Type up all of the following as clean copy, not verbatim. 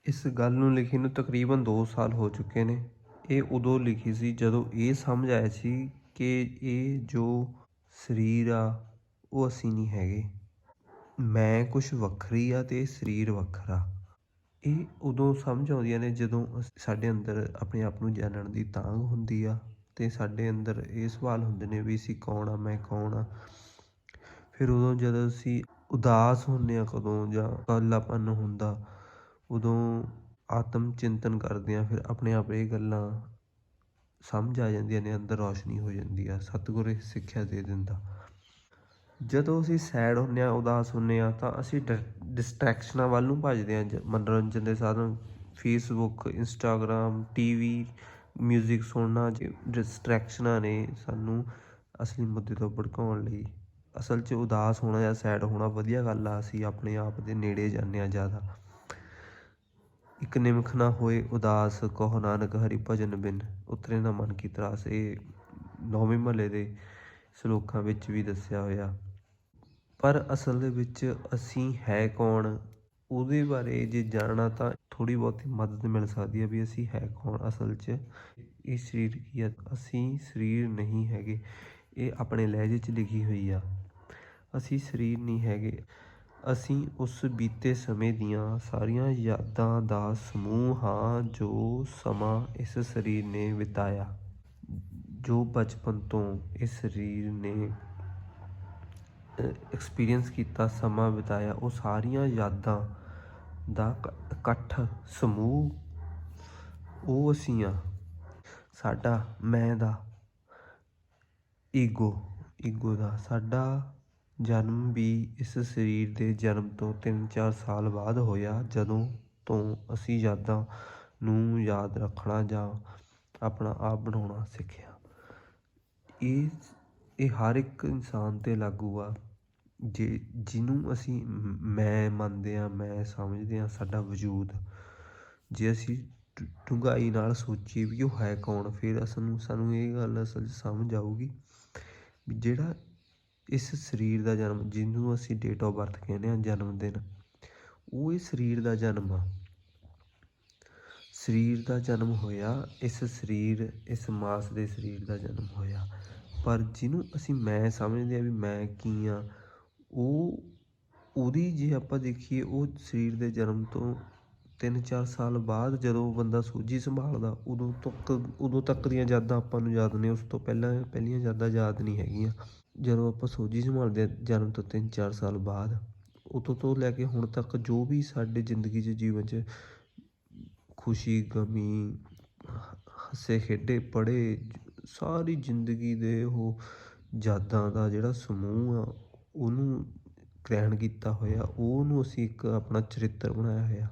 ਇਸ ਗੱਲ ਨੂੰ ਲਿਖੀ ਨੂੰ ਤਕਰੀਬਨ 2 ਸਾਲ ਹੋ ਚੁੱਕੇ ਨੇ। ਇਹ ਉਦੋਂ ਲਿਖੀ ਸੀ ਜਦੋਂ ਇਹ ਸਮਝ ਆਇਆ ਸੀ ਕਿ ਇਹ ਜੋ ਸਰੀਰ ਆ ਉਹ ਅਸੀਂ ਨਹੀਂ ਹੈਗੇ। ਮੈਂ ਕੁਛ ਵੱਖਰੀ ਆ ਅਤੇ ਸਰੀਰ ਵੱਖਰਾ। ਇਹ ਉਦੋਂ ਸਮਝ ਆਉਂਦੀਆਂ ਨੇ ਜਦੋਂ ਸਾਡੇ ਅੰਦਰ ਆਪਣੇ ਆਪ ਨੂੰ ਜਾਣਨ ਦੀ ਤਾਂਘ ਹੁੰਦੀ ਆ ਅਤੇ ਸਾਡੇ ਅੰਦਰ ਇਹ ਸਵਾਲ ਹੁੰਦੇ ਨੇ ਵੀ ਅਸੀਂ ਕੌਣ ਆ, ਮੈਂ ਕੌਣ ਆ। ਫਿਰ ਉਦੋਂ ਜਦੋਂ ਅਸੀਂ ਉਦਾਸ ਹੁੰਦੇ ਹਾਂ ਕਦੋਂ ਜਾਂ ਇਕੱਲਾਪਨ ਹੁੰਦਾ ਉਦੋਂ ਆਤਮ ਚਿੰਤਨ ਕਰਦੇ ਹਾਂ। ਫਿਰ ਆਪਣੇ ਆਪ ਇਹ ਗੱਲਾਂ ਸਮਝ ਆ ਜਾਂਦੀਆਂ ਨੇ, ਅੰਦਰ ਰੌਸ਼ਨੀ ਹੋ ਜਾਂਦੀ ਆ। ਸਤਿਗੁਰ ਇਹ ਸਿੱਖਿਆ ਦੇ ਦਿੰਦਾ। ਜਦੋਂ ਅਸੀਂ ਸੈਡ ਹੁੰਦੇ ਹਾਂ, ਉਦਾਸ ਹੁੰਦੇ ਹਾਂ ਤਾਂ ਅਸੀਂ ਡਿਸਟਰੈਕਸ਼ਨਾਂ ਵੱਲ ਨੂੰ ਭੱਜਦੇ ਹਾਂ। ਮਨੋਰੰਜਨ ਦੇ ਸਾਧਨ ਫੇਸਬੁੱਕ, ਇੰਸਟਾਗ੍ਰਾਮ, TV, ਮਿਊਜ਼ਿਕ ਸੁਣਨਾ ਡਿਸਟਰੈਕਸ਼ਨਾਂ ਨੇ ਸਾਨੂੰ ਅਸਲੀ ਮੁੱਦੇ ਤੋਂ ਭੜਕਾਉਣ ਲਈ। ਅਸਲ 'ਚ ਉਦਾਸ ਹੋਣਾ ਜਾਂ ਸੈਡ ਹੋਣਾ ਵਧੀਆ ਗੱਲ ਆ। ਅਸੀਂ ਆਪਣੇ ਆਪ ਦੇ ਨੇੜੇ ਜਾਂਦੇ ਹਾਂ ਜ਼ਿਆਦਾ। ਇੱਕ ਨਿਮਖ ਨਾ ਹੋਏ ਉਦਾਸ, ਕਹੋ ਨਾਨਕ ਹਰਿ ਭਜਨ ਬਿਨ ਉਤਰੇ ਨਾ ਮਨ ਕੀ ਤਰਾਸ। ਇਹ 9ਵੇਂ ਮਹੱਲੇ ਦੇ ਸਲੋਕਾਂ ਵਿੱਚ ਵੀ ਦੱਸਿਆ ਹੋਇਆ। ਪਰ ਅਸਲ ਦੇ ਵਿੱਚ ਅਸੀਂ ਹੈ ਕੌਣ, ਉਹਦੇ ਬਾਰੇ ਜੇ ਜਾਣਨਾ ਤਾਂ ਥੋੜ੍ਹੀ ਬਹੁਤੀ ਮਦਦ ਮਿਲ ਸਕਦੀ ਹੈ ਵੀ ਅਸੀਂ ਹੈ ਕੌਣ ਅਸਲ 'ਚ। ਇਹ ਸਰੀਰ ਕੀ ਆ? ਅਸੀਂ ਸਰੀਰ ਨਹੀਂ ਹੈਗੇ। ਇਹ ਆਪਣੇ ਲਹਿਜੇ 'ਚ ਲਿਖੀ ਹੋਈ ਆ। ਅਸੀਂ ਸਰੀਰ ਨਹੀਂ ਹੈਗੇ। ਅਸੀਂ ਉਸ ਬੀਤੇ ਸਮੇਂ ਦੀਆਂ ਸਾਰੀਆਂ ਯਾਦਾਂ ਦਾ ਸਮੂਹ ਹਾਂ ਜੋ ਸਮਾਂ ਇਸ ਸਰੀਰ ਨੇ ਬਿਤਾਇਆ। ਜੋ ਬਚਪਨ ਤੋਂ ਇਸ ਸਰੀਰ ਨੇ ਐਕਸਪੀਰੀਅੰਸ ਕੀਤਾ, ਸਮਾਂ ਬਿਤਾਇਆ, ਉਹ ਸਾਰੀਆਂ ਯਾਦਾਂ ਦਾ ਇਕੱਠ ਸਮੂਹ ਉਹ ਅਸੀਂ ਹਾਂ। ਸਾਡਾ ਮੈਂ ਦਾ ਈਗੋ ਦਾ ਸਾਡਾ ਜਨਮ ਵੀ ਇਸ ਸਰੀਰ ਦੇ ਜਨਮ ਤੋਂ 3-4 ਸਾਲ ਬਾਅਦ ਹੋਇਆ, ਜਦੋਂ ਤੋਂ ਅਸੀਂ ਯਾਦਾਂ ਨੂੰ ਯਾਦ ਰੱਖਣਾ ਜਾਂ ਆਪਣਾ ਆਪ ਬਣਾਉਣਾ ਸਿੱਖਿਆ। ਇਹ ਹਰ ਇੱਕ ਇਨਸਾਨ 'ਤੇ ਲਾਗੂ ਆ ਜਿਹਨੂੰ ਅਸੀਂ ਮੈਂ ਮੰਨਦੇ ਹਾਂ, ਮੈਂ ਸਮਝਦੇ ਹਾਂ ਸਾਡਾ ਵਜੂਦ। ਜੇ ਅਸੀਂ ਡੂੰਘਾਈ ਨਾਲ ਸੋਚੀਏ ਵੀ ਉਹ ਹੈ ਕੌਣ, ਫਿਰ ਸਾਨੂੰ ਇਹ ਗੱਲ ਅਸਲ 'ਚ ਸਮਝ ਆਊਗੀ ਵੀ ਜਿਹੜਾ ਇਸ ਸਰੀਰ ਦਾ ਜਨਮ, ਜਿਹਨੂੰ ਅਸੀਂ ਡੇਟ ਆਫ ਬਰਥ ਕਹਿੰਦੇ ਹਾਂ, ਜਨਮ ਦਿਨ, ਉਹ ਇਹ ਸਰੀਰ ਦਾ ਜਨਮ ਆ। ਸਰੀਰ ਦਾ ਜਨਮ ਹੋਇਆ, ਇਸ ਮਾਸ ਦੇ ਸਰੀਰ ਦਾ ਜਨਮ ਹੋਇਆ। ਪਰ ਜਿਹਨੂੰ ਅਸੀਂ ਮੈਂ ਸਮਝਦੇ ਹਾਂ ਵੀ ਮੈਂ ਕੀ ਹਾਂ, ਉਹਦੀ ਜੇ ਆਪਾਂ ਦੇਖੀਏ, ਉਹ ਸਰੀਰ ਦੇ ਜਨਮ ਤੋਂ 3-4 ਸਾਲ ਬਾਅਦ ਜਦੋਂ ਬੰਦਾ ਸੋਝੀ ਸੰਭਾਲਦਾ ਉਦੋਂ ਤੱਕ ਦੀਆਂ ਯਾਦਾਂ ਆਪਾਂ ਨੂੰ ਯਾਦ ਨੇ। ਉਸ ਤੋਂ ਪਹਿਲੀਆਂ ਯਾਦਾਂ ਯਾਦ ਨਹੀਂ ਹੈਗੀਆਂ। ਜਦੋਂ ਆਪਾਂ ਸੋਝੀ ਸੰਭਾਲਦੇ ਹਾਂ ਜਨਮ ਤੋਂ 3-4 ਸਾਲ ਬਾਅਦ, ਉਦੋਂ ਤੋਂ ਲੈ ਕੇ ਹੁਣ ਤੱਕ ਜੋ ਵੀ ਸਾਡੇ ਜ਼ਿੰਦਗੀ 'ਚ, ਜੀਵਨ 'ਚ ਖੁਸ਼ੀ ਗਮੀ, ਹੱਸੇ ਖੇਡੇ ਪੜ੍ਹੇ, ਸਾਰੀ ਜ਼ਿੰਦਗੀ ਦੇ ਉਹ ਯਾਦਾਂ ਦਾ ਜਿਹੜਾ ਸਮੂਹ ਆ, ਉਹਨੂੰ ਗ੍ਰਹਿਣ ਕੀਤਾ ਹੋਇਆ, ਉਹਨੂੰ ਅਸੀਂ ਇੱਕ ਆਪਣਾ ਚਰਿੱਤਰ ਬਣਾਇਆ ਹੋਇਆ,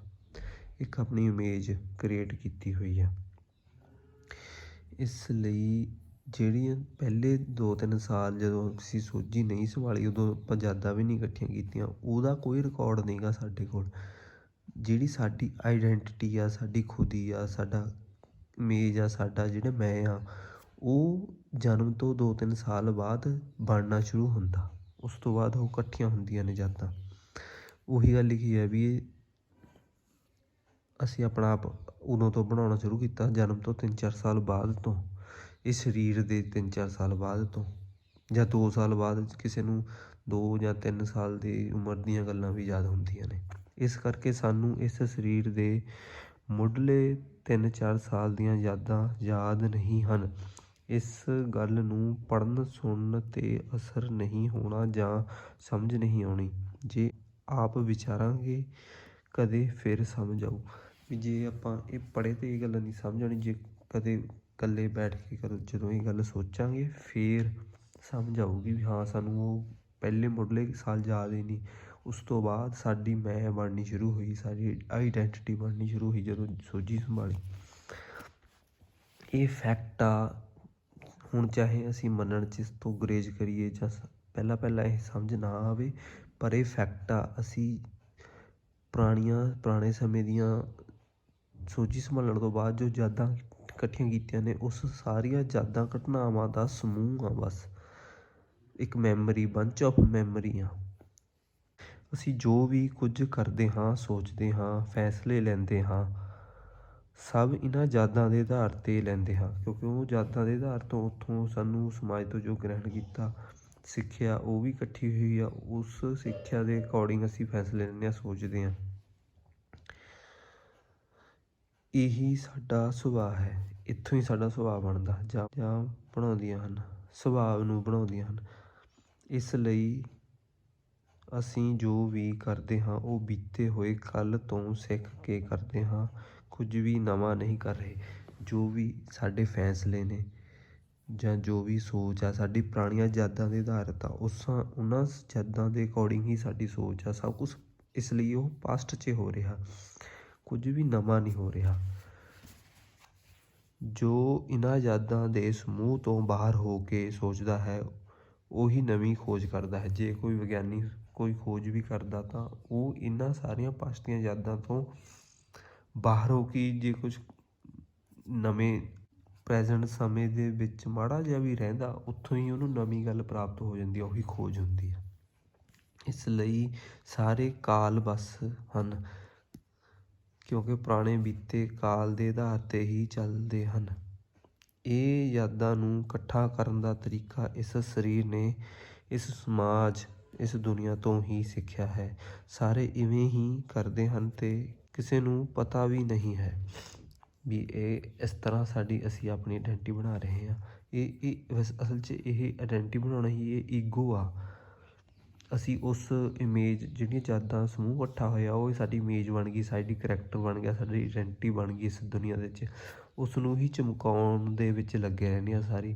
ਇੱਕ ਆਪਣੀ ਇਮੇਜ ਕ੍ਰੀਏਟ ਕੀਤੀ ਹੋਈ ਆ। ਇਸ ਲਈ ਜਿਹੜੀਆਂ ਪਹਿਲੇ 2-3 ਸਾਲ ਜਦੋਂ ਅਸੀਂ ਸੋਝੀ ਨਹੀਂ ਸੰਭਾਲੀ, ਉਦੋਂ ਆਪਾਂ ਯਾਦਾਂ ਵੀ ਨਹੀਂ ਇਕੱਠੀਆਂ ਕੀਤੀਆਂ, ਉਹਦਾ ਕੋਈ ਰਿਕਾਰਡ ਨਹੀਂ ਗਾ ਸਾਡੇ ਕੋਲ। ਜਿਹੜੀ ਸਾਡੀ ਆਈਡੈਂਟਿਟੀ ਆ, ਸਾਡੀ ਖੁਦੀ ਆ, ਸਾਡਾ ਇਮੇਜ ਆ, ਸਾਡਾ ਜਿਹੜਾ ਮੈਂ ਆ, ਉਹ ਜਨਮ ਤੋਂ 2-3 ਸਾਲ ਬਾਅਦ ਬਣਨਾ ਸ਼ੁਰੂ ਹੁੰਦਾ। ਉਸ ਤੋਂ ਬਾਅਦ ਉਹ ਇਕੱਠੀਆਂ ਹੁੰਦੀਆਂ ਨੇ ਯਾਦਾਂ। ਉਹੀ ਗੱਲ ਲਿਖੀ ਹੈ ਵੀ ਅਸੀਂ ਆਪਣਾ ਆਪ ਉਦੋਂ ਤੋਂ ਬਣਾਉਣਾ ਸ਼ੁਰੂ ਕੀਤਾ, ਜਨਮ ਤੋਂ 3-4 ਸਾਲ ਬਾਅਦ ਤੋਂ, ਇਸ ਸਰੀਰ ਦੇ 3-4 ਸਾਲ ਬਾਅਦ ਤੋਂ, ਜਾਂ 2 ਸਾਲ ਬਾਅਦ। ਕਿਸੇ ਨੂੰ 2 ਜਾਂ 3 ਸਾਲ ਦੀ ਉਮਰ ਦੀਆਂ ਗੱਲਾਂ ਵੀ ਯਾਦ ਹੁੰਦੀਆਂ ਨੇ। ਇਸ ਕਰਕੇ ਸਾਨੂੰ ਇਸ ਸਰੀਰ ਦੇ ਮੁੱਢਲੇ 3-4 ਸਾਲ ਦੀਆਂ ਯਾਦਾਂ ਯਾਦ ਨਹੀਂ ਹਨ। ਇਸ ਗੱਲ ਨੂੰ ਪੜ੍ਹਨ ਸੁਣਨ 'ਤੇ ਅਸਰ ਨਹੀਂ ਹੋਣਾ ਜਾਂ ਸਮਝ ਨਹੀਂ ਆਉਣੀ। ਜੇ ਆਪ ਵਿਚਾਰਾਂਗੇ ਕਦੇ ਫਿਰ ਸਮਝ ਆਊ। ਵੀ ਜੇ ਆਪਾਂ ਇਹ ਪੜ੍ਹੇ ਤੇ ਇਹ ਗੱਲ ਨਹੀਂ ਸਮਝ ਆਉਣੀ। ਜੇ ਕਦੇ ਇਕੱਲੇ ਬੈਠ ਕੇ ਜਦੋਂ ਇਹ ਗੱਲ ਸੋਚਾਂਗੇ ਫਿਰ ਸਮਝ ਆਊਗੀ ਵੀ ਹਾਂ, ਸਾਨੂੰ ਉਹ ਪਹਿਲੇ ਮੁੱਢਲੇ ਸਾਲ ਯਾਦ ਹੀ ਨਹੀਂ। ਉਸ ਤੋਂ ਬਾਅਦ ਸਾਡੀ ਮੈਂ ਬਣਨੀ ਸ਼ੁਰੂ ਹੋਈ, ਸਾਡੀ ਆਈਡੈਂਟਿਟੀ ਬਣਨੀ ਸ਼ੁਰੂ ਹੋਈ ਜਦੋਂ ਸੋਝੀ ਸੰਭਾਲੀ। ਇਹ ਫੈਕਟ ਆ। ਹੁਣ ਚਾਹੇ ਅਸੀਂ ਮੰਨਣ 'ਚ ਇਸ ਤੋਂ ਗੁਰੇਜ਼ ਕਰੀਏ ਜਾਂ ਪਹਿਲਾਂ ਇਹ ਸਮਝ ਨਾ ਆਵੇ, ਪਰ ਇਹ ਫੈਕਟ ਆ। ਅਸੀਂ ਪੁਰਾਣੇ ਸਮੇਂ ਦੀਆਂ ਸੋਝੀ ਸੰਭਾਲਣ ਤੋਂ ਬਾਅਦ ਜੋ ਯਾਦਾਂ ਇਕੱਠੀਆਂ ਕੀਤੀਆਂ ਨੇ, ਉਸ ਸਾਰੀਆਂ ਯਾਦਾਂ ਘਟਨਾਵਾਂ ਦਾ ਸਮੂਹ ਆ। ਬਸ ਇੱਕ ਮੈਮਰੀ, ਬੰਚ ਆਫ ਮੈਮਰੀ ਆ। ਅਸੀਂ ਜੋ ਵੀ ਕੁਝ ਕਰਦੇ ਹਾਂ, ਸੋਚਦੇ ਹਾਂ, ਫੈਸਲੇ ਲੈਂਦੇ ਹਾਂ, ਸਭ ਇਹਨਾਂ ਯਾਦਾਂ ਦੇ ਆਧਾਰ 'ਤੇ ਲੈਂਦੇ ਹਾਂ, ਕਿਉਂਕਿ ਉਹ ਯਾਦਾਂ ਦੇ ਆਧਾਰ ਤੋਂ ਉੱਥੋਂ ਸਾਨੂੰ ਸਮਾਜ ਤੋਂ ਜੋ ਗ੍ਰਹਿਣ ਕੀਤਾ ਸਿੱਖਿਆ ਉਹ ਵੀ ਇਕੱਠੀ ਹੋਈ ਆ। ਉਸ ਸਿੱਖਿਆ ਦੇ ਅਕੋਰਡਿੰਗ ਅਸੀਂ ਫੈਸਲੇ ਲੈਂਦੇ ਹਾਂ, ਸੋਚਦੇ ਹਾਂ। ਇਹੀ ਸਾਡਾ ਸੁਭਾਅ ਹੈ। ਇੱਥੋਂ ਹੀ ਸਾਡਾ ਸੁਭਾਅ ਬਣਦਾ ਜਾਂ ਬਣਾਉਂਦੀਆਂ ਹਨ, ਸੁਭਾਅ ਨੂੰ ਬਣਾਉਂਦੀਆਂ ਹਨ। ਇਸ ਲਈ ਅਸੀਂ ਜੋ ਵੀ ਕਰਦੇ ਹਾਂ ਉਹ ਬੀਤੇ ਹੋਏ ਕੱਲ੍ਹ ਤੋਂ ਸਿੱਖ ਕੇ ਕਰਦੇ ਹਾਂ, ਕੁਝ ਵੀ ਨਵਾਂ ਨਹੀਂ ਕਰ ਰਹੇ। ਜੋ ਵੀ ਸਾਡੇ ਫੈਸਲੇ ਨੇ ਜਾਂ ਜੋ ਵੀ ਸੋਚ ਆ ਸਾਡੀ ਪੁਰਾਣੀਆਂ ਯਾਦਾਂ ਦੇ ਆਧਾਰਿਤ ਆ, ਉਹਨਾਂ ਯਾਦਾਂ ਦੇ ਅਕੋਰਡਿੰਗ ਹੀ ਸਾਡੀ ਸੋਚ ਆ ਸਭ ਕੁਛ। ਇਸ ਲਈ ਉਹ ਪਾਸਟ 'ਚ ਹੋ ਰਿਹਾ, ਕੁਝ ਵੀ ਨਵਾਂ ਨਹੀਂ ਹੋ ਰਿਹਾ। ਜੋ ਇਹਨਾਂ ਯਾਦਾਂ ਦੇ ਸਮੂਹ ਤੋਂ ਬਾਹਰ ਹੋ ਕੇ ਸੋਚਦਾ ਹੈ ਉਹੀ ਨਵੀਂ ਖੋਜ ਕਰਦਾ ਹੈ। ਜੇ ਕੋਈ ਵਿਗਿਆਨੀ ਕੋਈ ਖੋਜ ਵੀ ਕਰਦਾ ਤਾਂ ਉਹ ਇਹਨਾਂ ਸਾਰੀਆਂ ਪਾਸਟ ਦੀਆਂ ਯਾਦਾਂ ਤੋਂ ਬਾਹਰ ਹੋ ਕੇ ਜੇ ਕੁਛ ਨਵੇਂ ਪ੍ਰੈਜੈਂਟ ਸਮੇਂ ਦੇ ਵਿੱਚ ਮਾੜਾ ਜਿਹਾ ਵੀ ਰਹਿੰਦਾ, ਉੱਥੋਂ ਹੀ ਉਹਨੂੰ ਨਵੀਂ ਗੱਲ ਪ੍ਰਾਪਤ ਹੋ ਜਾਂਦੀ ਹੈ, ਉਹੀ ਖੋਜ ਹੁੰਦੀ ਹੈ। ਇਸ ਲਈ ਸਾਰੇ ਕਾਲ ਬਸ ਹਨ, ਕਿਉਂਕਿ ਪੁਰਾਣੇ ਬੀਤੇ ਕਾਲ ਦੇ ਆਧਾਰ 'ਤੇ ਹੀ ਚੱਲਦੇ ਹਨ। ਇਹ ਯਾਦਾਂ ਨੂੰ ਇਕੱਠਾ ਕਰਨ ਦਾ ਤਰੀਕਾ ਇਸ ਸਰੀਰ ਨੇ, ਇਸ ਸਮਾਜ, ਇਸ ਦੁਨੀਆ ਤੋਂ ਹੀ ਸਿੱਖਿਆ ਹੈ। ਸਾਰੇ ਇਵੇਂ ਹੀ ਕਰਦੇ ਹਨ ਅਤੇ ਕਿਸੇ ਨੂੰ ਪਤਾ ਵੀ ਨਹੀਂ ਹੈ ਵੀ ਇਹ ਇਸ ਤਰ੍ਹਾਂ ਅਸੀਂ ਆਪਣੀ ਆਈਡੈਂਟੀ ਬਣਾ ਰਹੇ ਹਾਂ। ਇਹ ਅਸਲ 'ਚ ਇਹ ਆਈਡੈਂਟੀ ਬਣਾਉਣਾ ਹੀ ਇਹ ਈਗੋ ਆ। ਅਸੀਂ ਉਸ ਇਮੇਜ ਜਿਹੜੀਆਂ ਯਾਦਾਂ ਸਮੂਹ ਇਕੱਠਾ ਹੋਇਆ ਉਹ ਸਾਡੀ ਇਮੇਜ ਬਣ ਗਈ, ਸਾਡੀ ਕਰੈਕਟਰ ਬਣ ਗਿਆ, ਸਾਡੀ ਆਈਡੈਂਟੀ ਬਣ ਗਈ ਇਸ ਦੁਨੀਆ ਦੇ ਵਿੱਚ। ਉਸ ਨੂੰ ਹੀ ਚਮਕਾਉਣ ਦੇ ਵਿੱਚ ਲੱਗੇ ਰਹਿੰਦੇ ਹਾਂ ਸਾਰੀ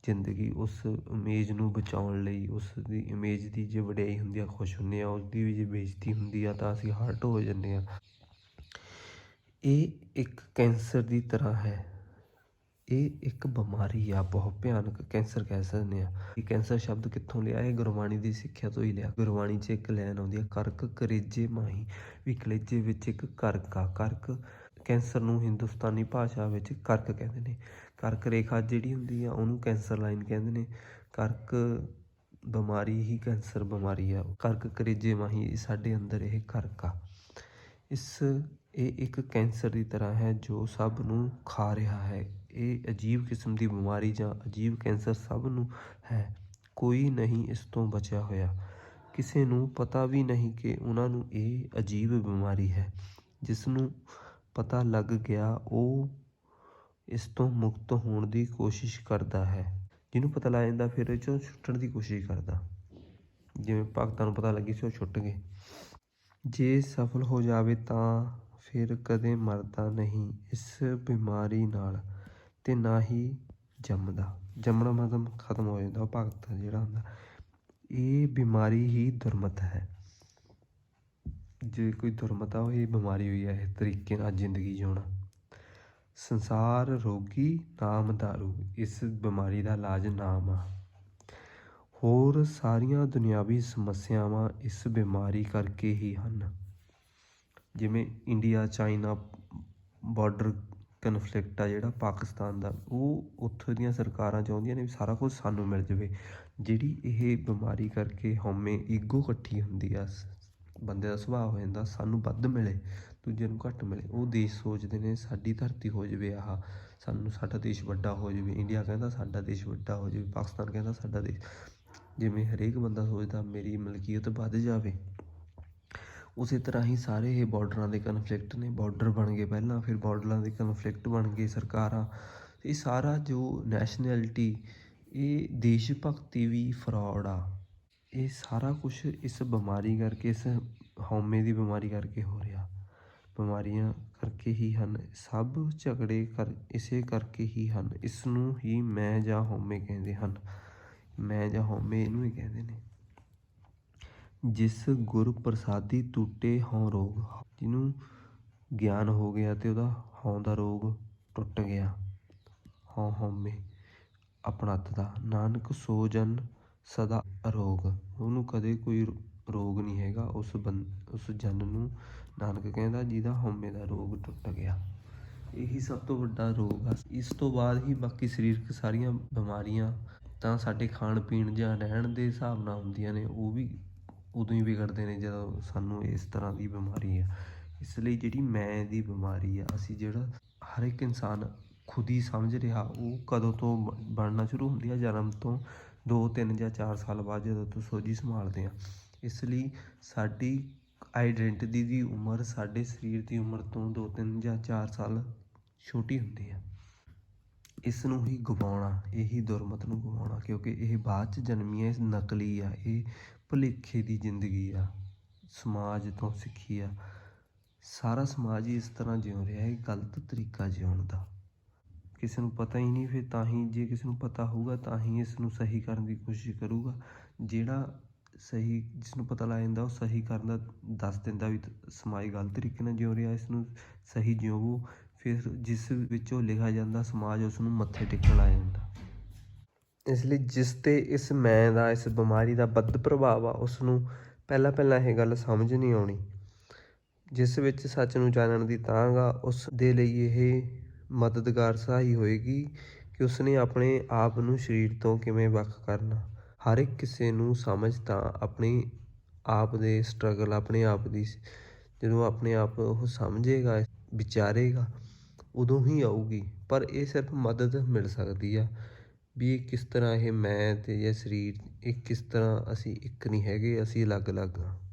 ਜ਼ਿੰਦਗੀ। ਉਸ ਇਮੇਜ ਨੂੰ ਬਚਾਉਣ ਲਈ, ਉਸ ਦੀ ਇਮੇਜ ਦੀ ਜੇ ਵਡਿਆਈ ਹੁੰਦੀ ਆ ਖੁਸ਼ ਹੁੰਦੇ ਹਾਂ, ਉਸਦੀ ਵੀ ਜੇ ਬੇਇੱਜ਼ਤੀ ਹੁੰਦੀ ਆ ਤਾਂ ਅਸੀਂ ਹਰਟ ਹੋ ਜਾਂਦੇ ਹਾਂ। ਇਹ ਇੱਕ ਕੈਂਸਰ ਦੀ ਤਰ੍ਹਾਂ ਹੈ। ਇਹ ਇੱਕ ਬਿਮਾਰੀ ਆ, ਬਹੁਤ ਭਿਆਨਕ ਕੈਂਸਰ ਕਹਿ ਸਕਦੇ ਹਾਂ। ਇਹ ਕੈਂਸਰ ਸ਼ਬਦ ਕਿੱਥੋਂ ਲਿਆ? ਇਹ ਗੁਰਬਾਣੀ ਦੀ ਸਿੱਖਿਆ ਤੋਂ ਹੀ ਲਿਆ। ਗੁਰਬਾਣੀ 'ਚ ਇੱਕ ਲਾਈਨ ਆਉਂਦੀ ਹੈ, ਕਰਕ ਕਲੇਜੇ ਮਾਹੀ, ਵੀ ਕਲੇਜੇ ਵਿੱਚ ਇੱਕ ਕਰਕ ਆ। ਕਰਕ ਕੈਂਸਰ ਨੂੰ ਹਿੰਦੁਸਤਾਨੀ ਭਾਸ਼ਾ ਵਿੱਚ ਕਰਕ ਕਹਿੰਦੇ ਨੇ। ਕਰਕ ਰੇਖਾ ਜਿਹੜੀ ਹੁੰਦੀ ਆ ਉਹਨੂੰ ਕੈਂਸਰ ਲਾਈਨ ਕਹਿੰਦੇ ਨੇ। ਕਰਕ ਬਿਮਾਰੀ ਹੀ ਕੈਂਸਰ ਬਿਮਾਰੀ ਆ। ਕਰਕ ਕਲੇਜੇ ਮਾਹੀ, ਸਾਡੇ ਅੰਦਰ ਇਹ ਕਰਕ ਆ। ਇਹ ਇੱਕ ਕੈਂਸਰ ਦੀ ਤਰ੍ਹਾਂ ਹੈ ਜੋ ਸਭ ਨੂੰ ਖਾ ਰਿਹਾ ਹੈ। ਇਹ ਅਜੀਬ ਕਿਸਮ ਦੀ ਬਿਮਾਰੀ ਜਾਂ ਅਜੀਬ ਕੈਂਸਰ ਸਭ ਨੂੰ ਹੈ, ਕੋਈ ਨਹੀਂ ਇਸ ਤੋਂ ਬਚਿਆ ਹੋਇਆ। ਕਿਸੇ ਨੂੰ ਪਤਾ ਵੀ ਨਹੀਂ ਕਿ ਉਹਨਾਂ ਨੂੰ ਇਹ ਅਜੀਬ ਬਿਮਾਰੀ ਹੈ। ਜਿਸ ਨੂੰ ਪਤਾ ਲੱਗ ਗਿਆ ਉਹ ਇਸ ਤੋਂ ਮੁਕਤ ਹੋਣ ਦੀ ਕੋਸ਼ਿਸ਼ ਕਰਦਾ ਹੈ। ਜਿਹਨੂੰ ਪਤਾ ਲੱਗ ਜਾਂਦਾ ਫਿਰ ਇਹ 'ਚੋਂ ਛੁੱਟਣ ਦੀ ਕੋਸ਼ਿਸ਼ ਕਰਦਾ। ਜਿਵੇਂ ਭਗਤਾਂ ਨੂੰ ਪਤਾ ਲੱਗੀ ਸੀ ਉਹ ਛੁੱਟ ਗਏ। ਜੇ ਸਫਲ ਹੋ ਜਾਵੇ ਤਾਂ ਫਿਰ ਕਦੇ ਮਰਦਾ ਨਹੀਂ ਇਸ ਬਿਮਾਰੀ ਨਾਲ ਅਤੇ ਨਾ ਹੀ ਜੰਮਦਾ। ਜੰਮਣਾ ਮਤਲਬ ਖਤਮ ਹੋ ਜਾਂਦਾ ਉਹ ਭਗਤ ਜਿਹੜਾ ਹੁੰਦਾ। ਇਹ ਬਿਮਾਰੀ ਹੀ ਦੁਰਮਤ ਹੈ। ਜੇ ਕੋਈ ਦੁਰਮਤ ਆ ਉਹ ਇਹ ਬਿਮਾਰੀ ਹੋਈ ਹੈ, ਇਸ ਤਰੀਕੇ ਨਾਲ ਜ਼ਿੰਦਗੀ ਜਿਉਣਾ। ਸੰਸਾਰ ਰੋਗੀ ਨਾਮ ਦਾਰੂ, ਇਸ ਬਿਮਾਰੀ ਦਾ ਇਲਾਜ ਨਾਮ ਆ। ਹੋਰ ਸਾਰੀਆਂ ਦੁਨਿਆਵੀ ਸਮੱਸਿਆਵਾਂ ਇਸ ਬਿਮਾਰੀ ਕਰਕੇ ਹੀ ਹਨ। ਜਿਵੇਂ ਇੰਡੀਆ ਚਾਈਨਾ ਬਾਰਡਰ ਕਨਫਲਿਕਟ ਆ ਜਿਹੜਾ ਪਾਕਿਸਤਾਨ ਦਾ, ਉਹ ਉੱਥੋਂ ਦੀਆਂ ਸਰਕਾਰਾਂ ਚਾਹੁੰਦੀਆਂ ਨੇ ਵੀ ਸਾਰਾ ਕੁਝ ਸਾਨੂੰ ਮਿਲ ਜਾਵੇ। ਜਿਹੜੀ ਇਹ ਬਿਮਾਰੀ ਕਰਕੇ ਹਉਮੈ ਈਗੋ ਇਕੱਠੀ ਹੁੰਦੀ ਆ, ਬੰਦੇ ਦਾ ਸੁਭਾਅ ਹੋ ਜਾਂਦਾ ਸਾਨੂੰ ਵੱਧ ਮਿਲੇ ਦੂਜੇ ਨੂੰ ਘੱਟ ਮਿਲੇ। ਉਹ ਦੇਸ਼ ਸੋਚਦੇ ਨੇ ਸਾਡੀ ਧਰਤੀ ਹੋ ਜਾਵੇ ਆਹ, ਸਾਡਾ ਦੇਸ਼ ਵੱਡਾ ਹੋ ਜਾਵੇ। ਇੰਡੀਆ ਕਹਿੰਦਾ ਸਾਡਾ ਦੇਸ਼ ਵੱਡਾ ਹੋ ਜਾਵੇ, ਪਾਕਿਸਤਾਨ ਕਹਿੰਦਾ ਸਾਡਾ ਦੇਸ਼। ਜਿਵੇਂ ਹਰੇਕ ਬੰਦਾ ਸੋਚਦਾ ਮੇਰੀ ਮਲਕੀਅਤ ਵੱਧ ਜਾਵੇ, ਉਸੇ ਤਰ੍ਹਾਂ ਹੀ ਸਾਰੇ ਇਹ ਬਾਰਡਰਾਂ ਦੇ ਕਨਫਲਿਕਟ ਨੇ। ਬਾਰਡਰ ਬਣ ਗਏ ਪਹਿਲਾਂ, ਫਿਰ ਬਾਰਡਰਾਂ ਦੇ ਕਨਫਲਿਕਟ ਬਣ ਗਏ ਸਰਕਾਰਾਂ। ਇਹ ਸਾਰਾ ਜੋ ਨੈਸ਼ਨੈਲਿਟੀ, ਇਹ ਦੇਸ਼ ਭਗਤੀ ਵੀ ਫਰੋਡ ਆ। ਇਹ ਸਾਰਾ ਕੁਛ ਇਸ ਬਿਮਾਰੀ ਕਰਕੇ, ਇਸ ਹਉਮੈ ਦੀ ਬਿਮਾਰੀ ਕਰਕੇ ਹੋ ਰਿਹਾ। ਬਿਮਾਰੀਆਂ ਕਰਕੇ ਹੀ ਹਨ ਸਭ ਝਗੜੇ, ਇਸੇ ਕਰਕੇ ਹੀ ਹਨ। ਇਸ ਨੂੰ ਹੀ ਮੈਂ ਜਾਂ ਹਉਮੈ ਕਹਿੰਦੇ ਹਨ। ਮੈਂ ਜਾਂ ਹਉਮੈ ਇਹਨੂੰ ਹੀ ਕਹਿੰਦੇ ਨੇ। ਜਿਸ ਗੁਰ ਪ੍ਰਸਾਦੀ ਟੁੱਟੇ ਹਉ ਰੋਗ, ਜਿਹਨੂੰ ਗਿਆਨ ਹੋ ਗਿਆ ਅਤੇ ਉਹਦਾ ਹਉ ਦਾ ਰੋਗ ਟੁੱਟ ਗਿਆ, ਹਉਮੈ ਆਪਣੱਤ ਦਾ, ਨਾਨਕ ਸੋ ਜਨ ਸਦਾ ਅਰੋਗ। ਉਹਨੂੰ ਕਦੇ ਕੋਈ ਰੋਗ ਨਹੀਂ ਹੈਗਾ ਉਸ ਜਨ ਨੂੰ, ਨਾਨਕ ਕਹਿੰਦਾ ਜਿਹਦਾ ਹਉਮੈ ਦਾ ਰੋਗ ਟੁੱਟ ਗਿਆ। ਇਹੀ ਸਭ ਤੋਂ ਵੱਡਾ ਰੋਗ ਆ। ਇਸ ਤੋਂ ਬਾਅਦ ਹੀ ਬਾਕੀ ਸਰੀਰਕ ਸਾਰੀਆਂ ਬਿਮਾਰੀਆਂ ਤਾਂ ਸਾਡੇ ਖਾਣ ਪੀਣ ਜਾਂ ਰਹਿਣ ਦੇ ਹਿਸਾਬ ਨਾਲ ਹੁੰਦੀਆਂ ਨੇ। ਉਹ ਵੀ ਉਦੋਂ ਹੀ ਵਿਗੜਦੇ ਨੇ ਜਦੋਂ ਸਾਨੂੰ ਇਸ ਤਰ੍ਹਾਂ ਦੀ ਬਿਮਾਰੀ ਆ। ਇਸ ਲਈ ਜਿਹੜੀ ਮੈਂ ਦੀ ਬਿਮਾਰੀ ਆ, ਅਸੀਂ ਜਿਹੜਾ ਹਰ ਇੱਕ ਇਨਸਾਨ ਖੁਦ ਹੀ ਸਮਝ ਰਿਹਾ, ਉਹ ਕਦੋਂ ਤੋਂ ਬਣਨਾ ਸ਼ੁਰੂ ਹੁੰਦੀ ਆ? ਜਨਮ ਤੋਂ 2, 3 ਜਾਂ 4 ਸਾਲ ਬਾਅਦ, ਜਦੋਂ ਤੋਂ ਸੋਝੀ ਸੰਭਾਲਦੇ ਹਾਂ। ਇਸ ਲਈ ਸਾਡੀ ਆਈਡੈਂਟਿਟੀ ਦੀ ਉਮਰ ਸਾਡੇ ਸਰੀਰ ਦੀ ਉਮਰ ਤੋਂ 2, 3 ਜਾਂ 4 ਸਾਲ ਛੋਟੀ ਹੁੰਦੀ ਆ। ਇਸ ਨੂੰ ਹੀ ਗਵਾਉਣਾ, ਇਹੀ ਦੁਰਮਤ ਨੂੰ ਗਵਾਉਣਾ, ਕਿਉਂਕਿ ਇਹ ਬਾਅਦ 'ਚ ਜਨਮੀ ਹੈ, ਇਹ ਨਕਲੀ ਆ, ਇਹ ਭੁਲੇਖੇ ਦੀ ਜ਼ਿੰਦਗੀ ਆ, ਸਮਾਜ ਤੋਂ ਸਿੱਖੀ ਆ। ਸਾਰਾ ਸਮਾਜ ਹੀ ਇਸ ਤਰ੍ਹਾਂ ਜਿਉ ਰਿਹਾ, ਇਹ ਗਲਤ ਤਰੀਕਾ ਜਿਉਣ ਦਾ। ਕਿਸੇ ਨੂੰ ਪਤਾ ਹੀ ਨਹੀਂ, ਫਿਰ ਤਾਂ ਹੀ, ਜੇ ਕਿਸੇ ਨੂੰ ਪਤਾ ਹੋਊਗਾ ਤਾਂ ਹੀ ਇਸ ਨੂੰ ਸਹੀ ਕਰਨ ਦੀ ਕੋਸ਼ਿਸ਼ ਕਰੂਗਾ। ਜਿਹੜਾ ਸਹੀ, ਜਿਸ ਨੂੰ ਪਤਾ ਲੱਗ ਜਾਂਦਾ, ਉਹ ਸਹੀ ਕਰਨ ਦਾ ਦੱਸ ਦਿੰਦਾ ਵੀ ਸਮਾਜ ਗਲਤ ਤਰੀਕੇ ਨਾਲ ਜਿਉ ਰਿਹਾ, ਇਸ ਨੂੰ ਸਹੀ ਜਿਉਵੋ। ਫਿਰ ਜਿਸ ਵਿੱਚੋਂ ਲਿਖਿਆ ਜਾਂਦਾ, ਸਮਾਜ ਉਸ ਨੂੰ ਮੱਥੇ ਟੇਕਣ ਲੱਗ ਜਾਂਦਾ। ਇਸ ਲਈ ਜਿਸ 'ਤੇ ਇਸ ਮੈਂ ਦਾ, ਇਸ ਬਿਮਾਰੀ ਦਾ ਵੱਧ ਪ੍ਰਭਾਵ ਆ, ਉਸ ਨੂੰ ਪਹਿਲਾਂ ਇਹ ਗੱਲ ਸਮਝ ਨਹੀਂ ਆਉਣੀ। ਜਿਸ ਵਿੱਚ ਸੱਚ ਨੂੰ ਜਾਣਨ ਦੀ ਤਾਂਘ ਆ, ਉਸ ਦੇ ਲਈ ਇਹ ਮਦਦਗਾਰ ਸਹਾਈ ਹੋਏਗੀ ਕਿ ਉਸਨੇ ਆਪਣੇ ਆਪ ਨੂੰ ਸਰੀਰ ਤੋਂ ਕਿਵੇਂ ਵੱਖ ਕਰਨਾ। ਹਰ ਇੱਕ ਕਿਸੇ ਨੂੰ ਸਮਝ ਤਾਂ ਆਪਣੇ ਆਪ ਦੇ ਸਟਰਗਲ, ਆਪਣੇ ਆਪ ਦੀ, ਜਦੋਂ ਆਪਣੇ ਆਪ ਉਹ ਸਮਝੇਗਾ, ਵਿਚਾਰੇਗਾ, ਉਦੋਂ ਹੀ ਆਊਗੀ। ਪਰ ਇਹ ਸਿਰਫ ਮਦਦ ਮਿਲ ਸਕਦੀ ਆ ਵੀ ਇਹ ਕਿਸ ਤਰ੍ਹਾਂ, ਇਹ ਮੈਂ ਅਤੇ ਜਾਂ ਸਰੀਰ, ਇਹ ਕਿਸ ਤਰ੍ਹਾਂ ਅਸੀਂ ਇੱਕ ਨਹੀਂ ਹੈਗੇ, ਅਸੀਂ ਅਲੱਗ ਅਲੱਗ ਹਾਂ।